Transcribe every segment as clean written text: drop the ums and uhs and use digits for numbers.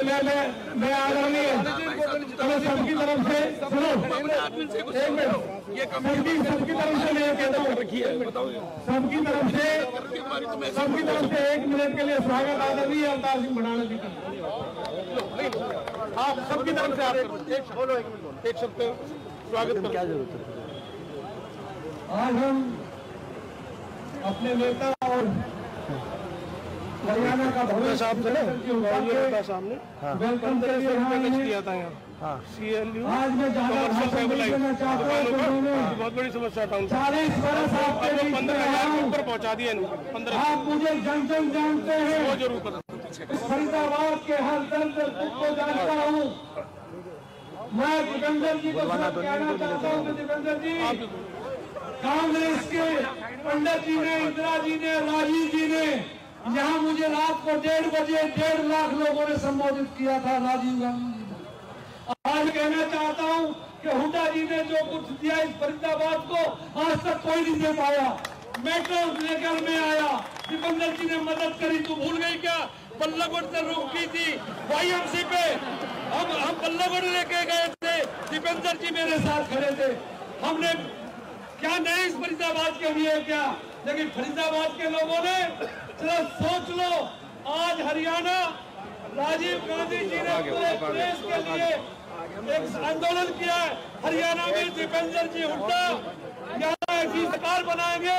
मैं आदरणीय सबकी तरफ से सुनो, एक मिनट, सबकी तरफ से मैं कहता हूँ, सबकी तरफ से 1 मिनट के लिए स्वागत आदरणीय अवतार सिंह भड़ाना जी का। आप सबकी तरफ से आप एक शब्द स्वागत कर। क्या जरूरत है? आज हम अपने नेता और हरियाणा का भव्य सामने वेलकम के लिए किया था यहाँ। आज मैं बहुत बड़ी समस्या था, 40 बरस आपके 15,000 ऊपर पहुँचा दिया। आप मुझे जन जानते हैं, वो जरूर फरीदाबाद के हर दल को जानता हूँ। मैं दीपेंद्र जी को कहना चाहता हूँ कि दीपेंद्र जी, कांग्रेस के पंडित जी ने, इंदिरा जी ने, राजीव जी ने यहाँ मुझे रात को 1:30 बजे 1.5 लाख लोगों ने संबोधित किया था, राजीव गांधी जी ने। आज कहना चाहता हूँ कि हुड्डा जी ने जो कुछ दिया इस फरीदाबाद को आज तक कोई नहीं दे पाया। मेट्रो लेकर में आया, दीपेंद्र जी ने मदद करी। तू भूल गई क्या? बल्लभगढ़ से रुकी थी YMC पे, हम बल्लभगढ़ लेके गए थे, दीपेंद्र जी मेरे साथ खड़े थे। हमने क्या नहीं इस फरीदाबाद के लिए क्या, लेकिन फरीदाबाद के लोगों ने, चलो सोच लो, आज हरियाणा राजीव गांधी जी ने पूरे देश के लिए एक आंदोलन किया है। हरियाणा में दीपेंद्र जी हुड्डा यहाँ ऐसी सरकार बनाएंगे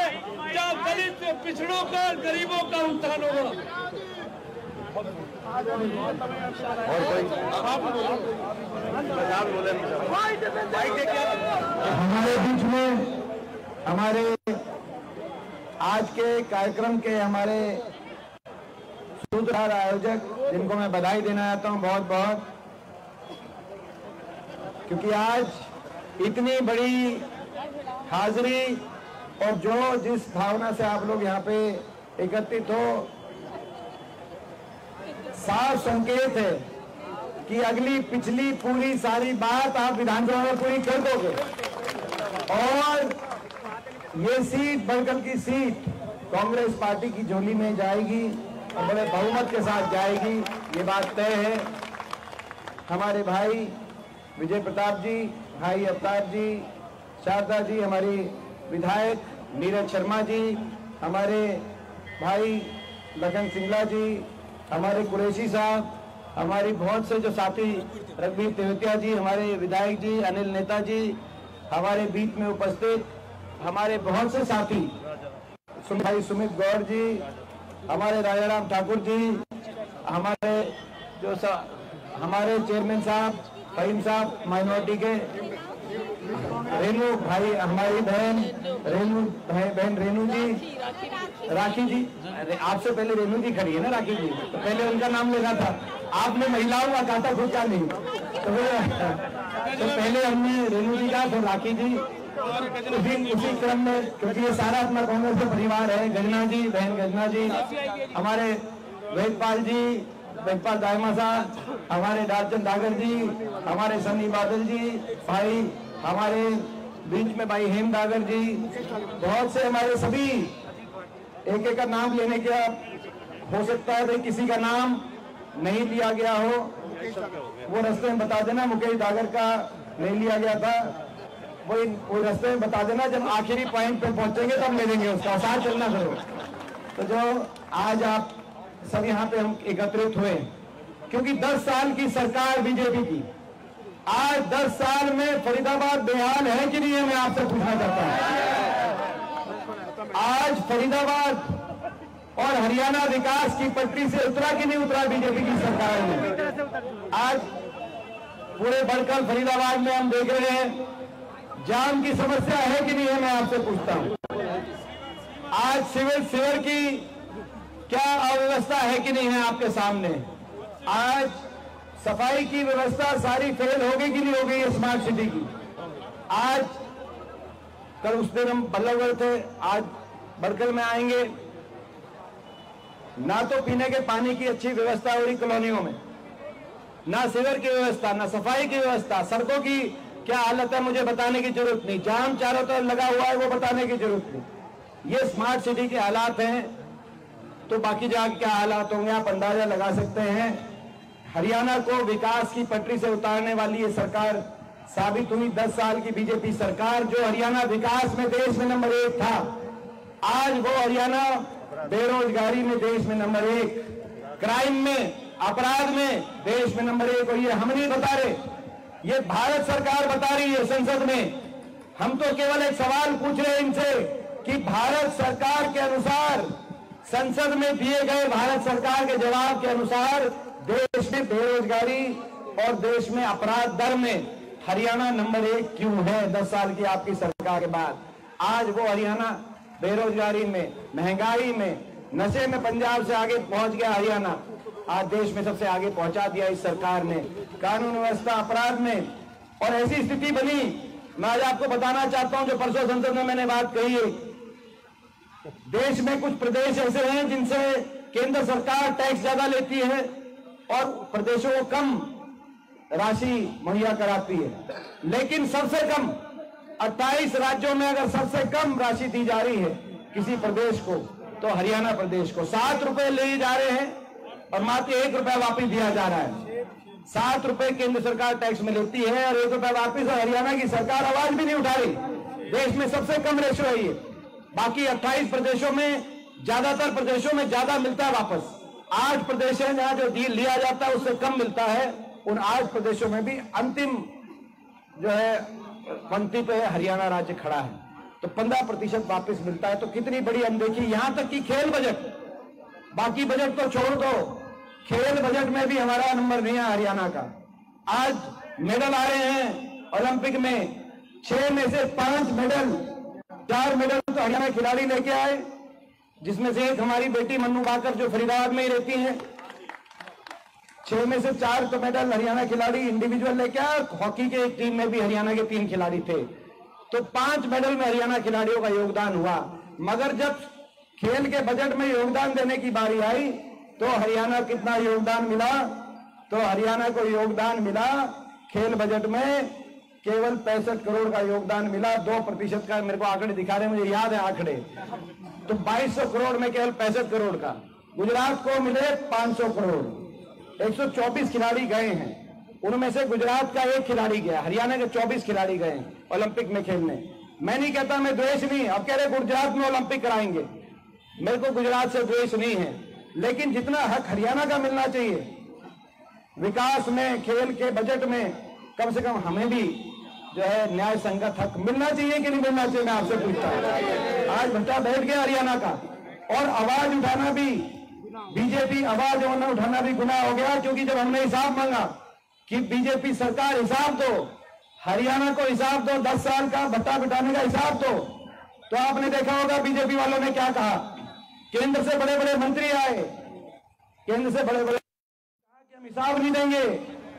जहाँ दलित पिछड़ों का, गरीबों का उत्थान होगा। हमारे बीच में हमारे आज के कार्यक्रम के हमारे सूत्रधार आयोजक, जिनको मैं बधाई देना चाहता हूं बहुत बहुत, क्योंकि आज इतनी बड़ी हाजिरी और जिस भावना से आप लोग यहाँ पे एकत्रित हो, साफ संकेत है कि अगली पिछली पूरी सारी बात आप विधानसभा में पूरी कर दोगे और ये सीट, बड़कल की सीट कांग्रेस पार्टी की झोली में जाएगी और बड़े बहुमत के साथ जाएगी, ये बात तय है। हमारे भाई विजय प्रताप जी, भाई अवतार जी, शारदा जी, हमारी विधायक नीरज शर्मा जी, हमारे भाई लखन सिंगला जी, हमारे कुरैशी साहब, हमारी बहुत से जो साथी रघुवीर तेवतिया जी, हमारे विधायक जी, अनिल नेता जी, हमारे बीच में उपस्थित हमारे बहुत से साथी, भाई सुमित गौर जी, हमारे राजाराम ठाकुर जी, हमारे हमारे चेयरमैन साहब फहीम साहब माइनॉरिटी के, रेनू भाई, हमारी बहन रेनू जी, राखी जी, आपसे पहले रेनू जी खड़ी है ना, राखी जी, तो पहले उनका नाम लेना था, आपने महिलाओं का कहा था, खुद का नहीं, तो पहले हमने रेनू जी का, फिर राखी जी, उसी क्रम में, क्योंकि ये सारा अपना कांग्रेस का परिवार है। गजना जी, बहन गजना जी, हमारे वेदपाल जी, वेदपाल दायमा साहब, हमारे डालचंद दागर जी, हमारे सन्नी बादल जी, भाई हमारे बीच में भाई हेम दागर जी, बहुत से हमारे सभी, एक एक का नाम लेने का हो सकता है भाई किसी का नाम नहीं लिया गया हो, वो रास्ते में बता देना। मुकेश दागर का नहीं लिया गया था, वो रास्ते में बता देना, जब आखिरी पॉइंट पे पहुंचेंगे तब ले लेंगे उसका, साथ चलना करो। तो जो आज आप सब यहाँ पे हम एकत्रित हुए, क्योंकि 10 साल की सरकार बीजेपी की, आज 10 साल में फरीदाबाद बेहाल है कि नहीं है, मैं आपसे पूछना चाहता हूँ। आज फरीदाबाद और हरियाणा विकास की पटरी से उतरा कि नहीं उतरा बीजेपी की सरकार ने? आज पूरे बड़कल फरीदाबाद में हम देख रहे हैं जाम की समस्या है कि नहीं है, मैं आपसे पूछता हूं। आज सिविल सेवर की क्या अव्यवस्था है कि नहीं है आपके सामने? आज सफाई की व्यवस्था सारी फेल हो गई कि नहीं हो गई स्मार्ट सिटी की? आज कल उस दिन हम बल्लभगढ़ थे, आज बड़कल में आएंगे, ना तो पीने के पानी की अच्छी व्यवस्था हो रही कॉलोनियों में, ना सीवर की व्यवस्था, ना सफाई की व्यवस्था, सड़कों की क्या हालत है मुझे बताने की जरूरत नहीं, जाम चारों तरफ लगा हुआ है वो बताने की जरूरत नहीं। ये स्मार्ट सिटी के हालात हैं, तो बाकी जगह क्या हालात होंगे आप अंदाजा लगा सकते हैं। हरियाणा को विकास की पटरी से उतारने वाली ये सरकार साबित हुई। 10 साल की बीजेपी सरकार, जो हरियाणा विकास में देश में नंबर 1 था, आज वो हरियाणा बेरोजगारी में देश में नंबर 1, क्राइम में, अपराध में देश में नंबर 1। और ये हम नहीं बता रहे, ये भारत सरकार बता रही है संसद में। हम तो केवल एक सवाल पूछ रहे हैं इनसे कि भारत सरकार के अनुसार, संसद में दिए गए भारत सरकार के जवाब के अनुसार देश में बेरोजगारी और देश में अपराध दर में हरियाणा नंबर 1 क्यों है 10 साल की आपकी सरकार के बाद? आज वो हरियाणा बेरोजगारी में, महंगाई में, नशे में पंजाब से आगे पहुंच गया हरियाणा। आज देश में सबसे आगे पहुंचा दिया इस सरकार ने, कानून व्यवस्था, अपराध में। और ऐसी स्थिति बनी, मैं आज आपको बताना चाहता हूं, जो परसों संसद में मैंने बात कही है, देश में कुछ प्रदेश ऐसे हैं जिनसे केंद्र सरकार टैक्स ज्यादा लेती है और प्रदेशों को कम राशि मुहैया कराती है। लेकिन सबसे कम 28 राज्यों में अगर सबसे कम राशि दी जा रही है किसी प्रदेश को, तो हरियाणा प्रदेश को 7 रुपए ले जा रहे हैं और मात्र 1 रुपया वापिस दिया जा रहा है। 7 रुपए केंद्र सरकार टैक्स में लेती है और 1 रुपया वापिस, और हरियाणा की सरकार आवाज भी नहीं उठा रही। देश में सबसे कम रेशो है ये। बाकी 28 प्रदेशों में, ज्यादातर प्रदेशों में ज्यादा मिलता है वापस। 8 प्रदेश हैं जहां जो डील लिया जाता है उससे कम मिलता है। उन 8 प्रदेशों में भी अंतिम जो है पंक्ति पे हरियाणा राज्य खड़ा है। तो 15% वापस मिलता है। तो कितनी बड़ी अनदेखी। यहां तक कि खेल बजट, बाकी बजट तो छोड़ दो, खेल बजट में भी हमारा नंबर नहीं है हरियाणा का। आज मेडल आए हैं ओलंपिक में, 6 में से 5 मेडल, 4 मेडल तो हरियाणा खिलाड़ी लेके आए, जिसमें से एक हमारी बेटी मन्नू बाकर जो फरीदाबाद में ही रहती हैं। 6 में से 4 तो मेडल हरियाणा खिलाड़ी इंडिविजुअल लेके आए। हॉकी के एक टीम में भी हरियाणा के 3 खिलाड़ी थे। तो 5 मेडल में हरियाणा खिलाड़ियों का योगदान हुआ। मगर जब खेल के बजट में योगदान देने की बारी आई तो हरियाणा कितना योगदान मिला? तो हरियाणा को योगदान मिला खेल बजट में केवल 65 करोड़ का योगदान मिला। 2% का मेरे को आंकड़े दिखा रहे, मुझे याद है आंकड़े। तो 2200 करोड़ में केवल 65 करोड़ का। गुजरात को मिले 500 करोड़। 124 खिलाड़ी गए हैं, उनमें से गुजरात का 1 खिलाड़ी गया, हरियाणा के 24 खिलाड़ी गए ओलंपिक में खेलने। मैं नहीं कहता, मैं द्वेष नहीं, अब कह रहे गुजरात में ओलंपिक कराएंगे, मेरे को गुजरात से द्वेष नहीं है। लेकिन जितना हक हरियाणा का मिलना चाहिए विकास में, खेल के बजट में, कम से कम हमें भी जो है न्याय संगत हक मिलना चाहिए कि नहीं मिलना चाहिए, मैं आपसे पूछता हूं। आज भट्टा बैठ गया हरियाणा का। और आवाज उठाना भी, बीजेपी आवाज उठाना भी गुनाह हो गया। क्योंकि जब हमने हिसाब मांगा कि बीजेपी सरकार हिसाब दो, हरियाणा को हिसाब दो, 10 साल का भट्टा बिठाने का हिसाब दो, तो आपने देखा होगा बीजेपी वालों ने क्या कहा। केंद्र से बड़े बड़े मंत्री आए, केंद्र से बड़े बड़े कहा कि हम हिसाब नहीं देंगे।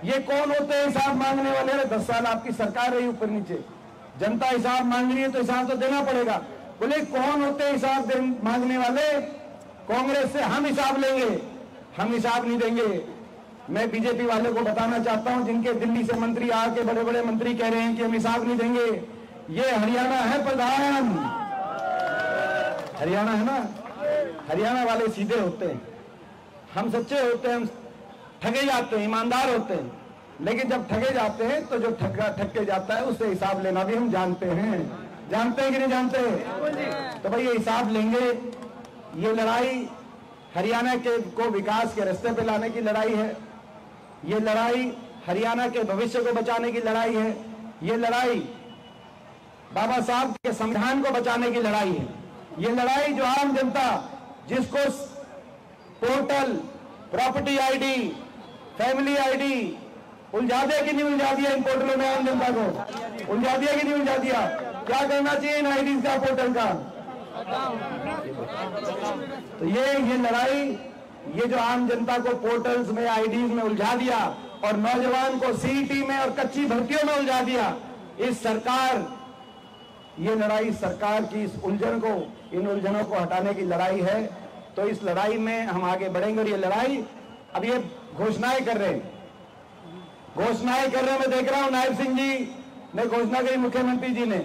ये कौन होते हैं हिसाब मांगने वाले? 10 साल आपकी सरकार रही ऊपर नीचे, जनता हिसाब मांग रही है तो हिसाब तो देना पड़ेगा। बोले कौन होते हैं हिसाब मांगने वाले? कांग्रेस से हम हिसाब लेंगे, हम हिसाब नहीं देंगे। मैं बीजेपी वाले को बताना चाहता हूं, जिनके दिल्ली से मंत्री आके बड़े बड़े मंत्री कह रहे हैं कि हम हिसाब नहीं देंगे, ये हरियाणा है प्रधान, हरियाणा है ना। हरियाणा वाले सीधे होते हैं, हम सच्चे होते हैं, हम ठगे जाते हैं, ईमानदार होते हैं। लेकिन जब ठगे जाते हैं तो जो ठग के जाता है उससे हिसाब लेना भी हम जानते हैं। जानते हैं कि नहीं जानते? तो भाई ये हिसाब लेंगे। ये लड़ाई हरियाणा के को विकास के रास्ते पे लाने की लड़ाई है। ये लड़ाई हरियाणा के भविष्य को बचाने की लड़ाई है। ये लड़ाई बाबा साहब के संविधान को बचाने की लड़ाई है। ये लड़ाई जो आम जनता, जिसको portal, property ID, family ID उलझा दिया कि नहीं उलझा दिया? इन पोर्टलों में आम जनता को उलझा दिया कि नहीं उलझा दिया? क्या करना चाहिए इन आईडी का, पोर्टल का? तो ये लड़ाई, ये जो आम जनता को पोर्टल्स में, आईडीज में उलझा दिया और नौजवान को सीईटी में और कच्ची भर्तियों में उलझा दिया, इस सरकार, ये लड़ाई सरकार की इस उलझन को, इन उलझनों को हटाने की लड़ाई है। तो इस लड़ाई में हम आगे बढ़ेंगे। और ये लड़ाई, अब ये घोषणाएं कर रहे हैं, घोषणाएं कर रहे हैं। मैं देख रहा हूं नायब सिंह जी ने घोषणा करी, मुख्यमंत्री जी ने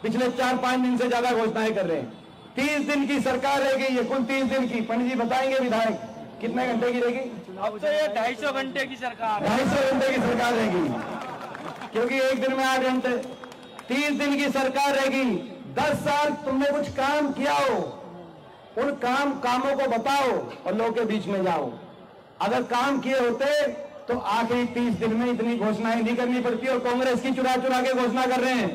पिछले 4-5 दिन से ज्यादा घोषणाएं कर रहे हैं। 30 दिन की सरकार रह गई है, कुल 30 दिन की। पंडित जी बताएंगे विधायक कितने घंटे की रहेगी? अब तो ये 250 घंटे की सरकार, 250 घंटे की सरकार रहेगी, क्योंकि एक दिन में 8 घंटे, 30 दिन की सरकार रहेगी। 10 साल तुमने कुछ काम किया हो, उन कामों को बताओ और लोगों के बीच में जाओ। अगर काम किए होते तो आखिरी 30 दिन में इतनी घोषणाएं नहीं करनी पड़ती। और कांग्रेस की चुरा चुरा के घोषणा कर रहे हैं,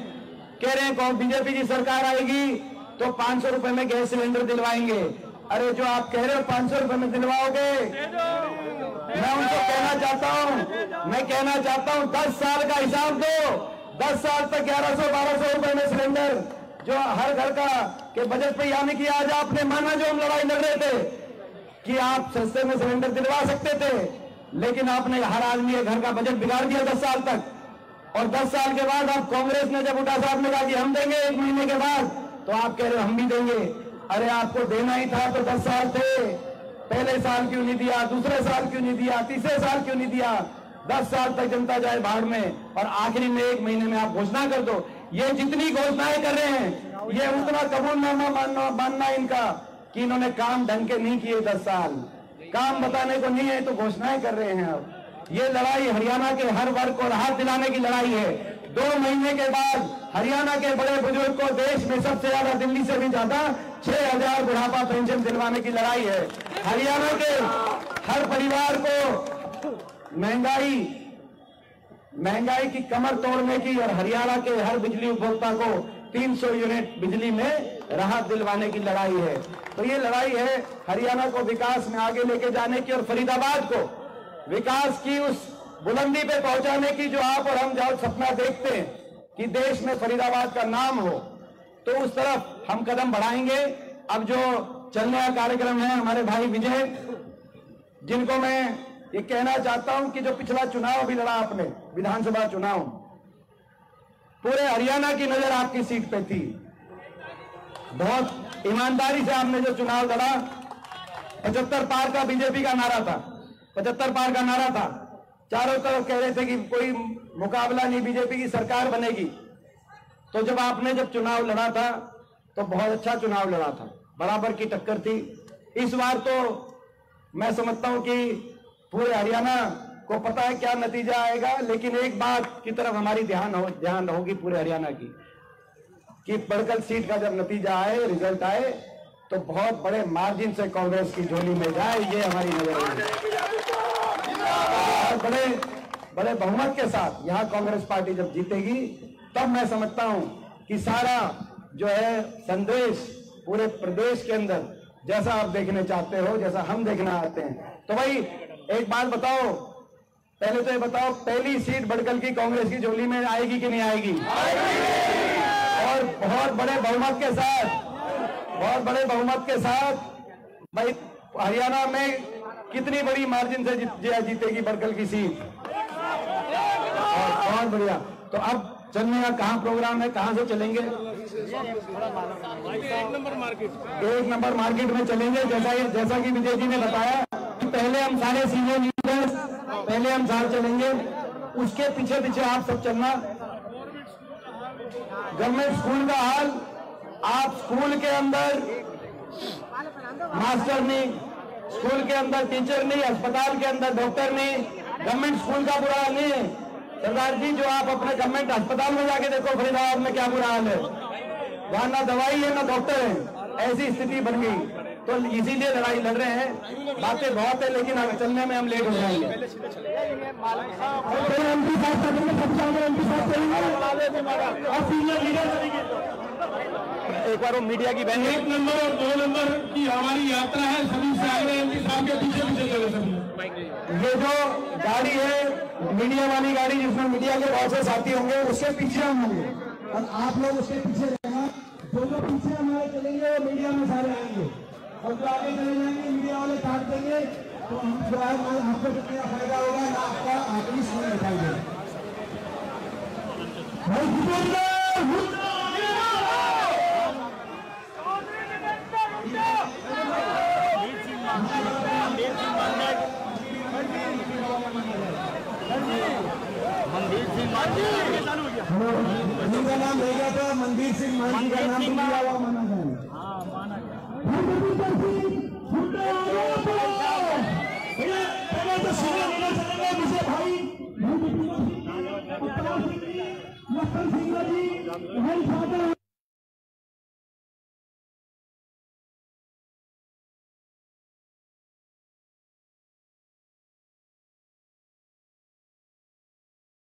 कह रहे हैं बीजेपी की सरकार आएगी तो 500 रुपए में गैस सिलेंडर दिलवाएंगे। अरे जो आप कह रहे हो 500 रुपए में दिलवाओगे, मैं उनको कहना चाहता हूं 10 साल का हिसाब दो। 10 साल तक 1100-1200 रुपए में सिलेंडर जो हर घर का के बजट पे, यानी कि आज आपने माना जो हम लड़ाई लड़ रहे थे कि आप सस्ते में सिलेंडर दिलवा सकते थे, लेकिन आपने हर आदमी के घर का बजट बिगाड़ दिया 10 साल तक। और 10 साल के बाद अब कांग्रेस ने जब उठा साहब ने कहा कि हम देंगे 1 महीने के बाद, तो आप कह रहे हो हम भी देंगे। अरे आपको देना ही था तो 10 साल थे, पहले साल क्यों नहीं दिया, दूसरे साल क्यों नहीं दिया, तीसरे साल क्यों नहीं दिया? 10 साल तक जनता जाए भाड़ में और आखिरी में 1 महीने में आप घोषणा कर दो। ये जितनी घोषणाएं कर रहे हैं, ये उतना कबूलनामा मानना इनका कि इन्होंने काम ढंग के नहीं किए। 10 साल काम बताने को नहीं है तो घोषणाएं कर रहे हैं। अब ये लड़ाई हरियाणा के हर वर्ग को राहत दिलाने की लड़ाई है। 2 महीने के बाद हरियाणा के बड़े बुजुर्ग को देश में सबसे ज्यादा, दिल्ली से भी ज्यादा 6000 बुढ़ापा पेंशन दिलवाने की लड़ाई है। हरियाणा के हर परिवार को महंगाई की कमर तोड़ने की और हरियाणा के हर बिजली उपभोक्ता को 300 यूनिट बिजली में राहत दिलवाने की लड़ाई है। तो ये लड़ाई है हरियाणा को विकास में आगे लेके जाने की और फरीदाबाद को विकास की उस बुलंदी पे पहुंचाने की जो आप और हम जब सपना देखते हैं कि देश में फरीदाबाद का नाम हो, तो उस तरफ हम कदम बढ़ाएंगे। अब जो चलने का कार्यक्रम है, हमारे भाई विजय, जिनको मैं ये कहना चाहता हूं कि जो पिछला चुनाव भी लड़ा आपने, विधानसभा चुनाव, पूरे हरियाणा की नजर आपकी सीट पे थी। बहुत ईमानदारी से आपने जो चुनाव लड़ा, 75 पार का बीजेपी का नारा था, 75 पार का नारा था। चारों तरफ कह रहे थे कि कोई मुकाबला नहीं, बीजेपी की सरकार बनेगी। तो जब आपने चुनाव लड़ा था तो बहुत अच्छा चुनाव लड़ा था, बराबर की टक्कर थी। इस बार तो मैं समझता हूं कि पूरे हरियाणा को पता है क्या नतीजा आएगा, लेकिन एक बात की तरफ हमारी ध्यान होगी पूरे हरियाणा की, कि बड़कल सीट का जब नतीजा आए, रिजल्ट आए, तो बहुत बड़े मार्जिन से कांग्रेस की झोली में जाए, ये हमारी नजर है। बड़े बहुमत के साथ यहां कांग्रेस पार्टी जब जीतेगी, तब मैं समझता हूं कि सारा जो है संदेश पूरे प्रदेश के अंदर जैसा आप देखने चाहते हो, जैसा हम देखना आते हैं। तो भाई एक बात बताओ, पहले तो ये बताओ, पहली सीट बड़कल की कांग्रेस की झोली में आएगी कि नहीं आएगी? और बहुत बड़े बहुमत के साथ भाई हरियाणा में कितनी बड़ी मार्जिन से जीतेगी बड़कल की सीट, और बहुत बढ़िया। तो अब चलने का कहाँ प्रोग्राम है, कहाँ से चलेंगे? 1 नंबर मार्केट में चलेंगे। जैसा कि विजय जी ने बताया, पहले हम सारे सीनियर लीडर्स पहले हम साथ चलेंगे, उसके पीछे पीछे आप सब चलना। गवर्नमेंट स्कूल का हाल, आप स्कूल के अंदर मास्टर नहीं, स्कूल के अंदर टीचर नहीं, अस्पताल के अंदर डॉक्टर नहीं, गवर्नमेंट स्कूल का बुरा हाल नहीं है। सरदार जी, जो आप अपने गवर्नमेंट अस्पताल में जाके देखो फरीदाबाद में क्या बुरा हाल है, वहां ना दवाई है ना डॉक्टर है, ऐसी स्थिति बन गई। तो इसीलिए लड़ाई लड़ रहे हैं। बातें बहुत है, लेकिन आगे चलने में हम लेट हो जाएंगे। एक बार वो मीडिया की बहन, 1 नंबर और 2 नंबर की हमारी यात्रा है, सभी से आगे एमपी साहब के पीछे पीछे चले सभी। ये जो गाड़ी है मीडिया वाली गाड़ी, जिसमें मीडिया के बहुत से साथी होंगे, उसके पीछे हम होंगे और आप लोग उसके पीछे रहना। जो पीछे हमारे चलेंगे वो मीडिया में सारे आएंगे, और जो आगे चले जाएंगे मीडिया वाले काट देंगे। तो हम जो है आपको कितना फायदा होगा ना, आपका आखिरी समय दिखाई देगा। मनदीप सिंह मांझी का नाम रहेगा तो मनदीप सिंह मांझी का नाम दिया हुआ माना जाए। चलेंगे विजय भाई लखन सिंह जी